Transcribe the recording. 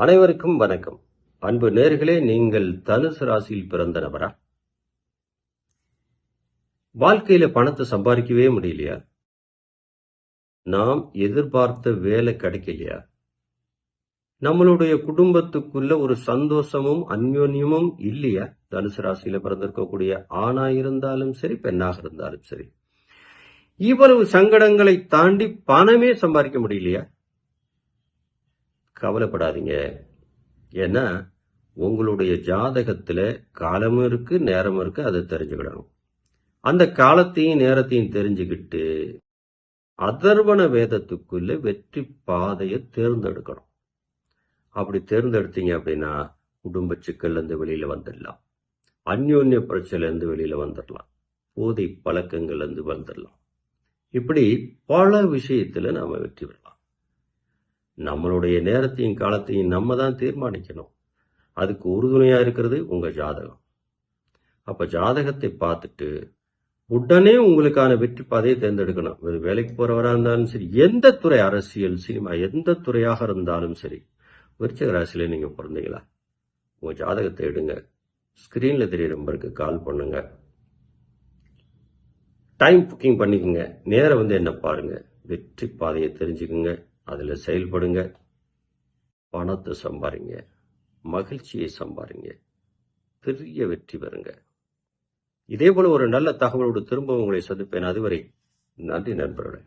அனைவருக்கும் வணக்கம். அன்பு நேர்களே, நீங்கள் தனுசு ராசியில் பிறந்த நபரா? வாழ்க்கையில பணத்தை சம்பாதிக்கவே முடியலையா? நாம் எதிர்பார்த்த வேலை கிடைக்கலையா? நம்மளுடைய குடும்பத்துக்குள்ள ஒரு சந்தோஷமும் அந்யோன்யமும் இல்லையா? தனுசு ராசியில பிறந்திருக்கக்கூடிய ஆணா இருந்தாலும் சரி, பெண்ணாக இருந்தாலும் சரி, இவ்வளவு சங்கடங்களை தாண்டி பணமே சம்பாதிக்க முடியலையா? கவலைப்படாதீங்க. ஏன்னா உங்களுடைய ஜாதகத்துல காலமும் இருக்கு, நேரமும் இருக்கு. அதை தெரிஞ்சுக்கிடணும். அந்த காலத்தையும் நேரத்தையும் தெரிஞ்சுக்கிட்டு அதர்வன வேதத்துக்குள்ள வெற்றி பாதையை தேர்ந்தெடுக்கணும். அப்படி தேர்ந்தெடுத்தீங்க அப்படின்னா குடும்ப சிக்கல்ல இருந்து வெளியில வந்துடலாம், அந்யோன்ய பிரச்சனைல இருந்து வெளியில வந்துடலாம், போதை பழக்கங்கள்ல இருந்து வந்துடலாம். இப்படி பல விஷயத்துல நாம வெற்றி பெறலாம். நம்மளுடைய நேரத்தையும் காலத்தையும் நம்ம தான் தீர்மானிக்கணும். அதுக்கு உறுதுணையா இருக்கிறது உங்க ஜாதகம். அப்ப ஜாதகத்தை பார்த்துட்டு உடனே உங்களுக்கான வெற்றி பாதையை தேர்ந்தெடுக்கணும். வேலைக்கு போறவரா இருந்தாலும் சரி, எந்த துறை, அரசியல், சினிமா, எந்த துறையாக இருந்தாலும் சரி, விருச்சிக ராசியில நீங்க பிறந்தீங்களா, உங்க ஜாதகத்தை எடுங்க, ஸ்கிரீன்ல தெரிய நம்பருக்கு கால் பண்ணுங்க, டைம் புக்கிங் பண்ணிக்கோங்க, நேரம் என்ன பாருங்க, வெற்றி பாதையை தெரிஞ்சுக்குங்க, அதுல செயல்படுங்க, பணத்தை சம்பாதிங்க, மகிழ்ச்சியை சம்பாதிங்க, பெரிய வெற்றி பெறுங்க. இதே போல ஒரு நல்ல தகவலோடு திரும்ப உங்களை சந்திப்பேன். அதுவரை நன்றி நண்பர்களே.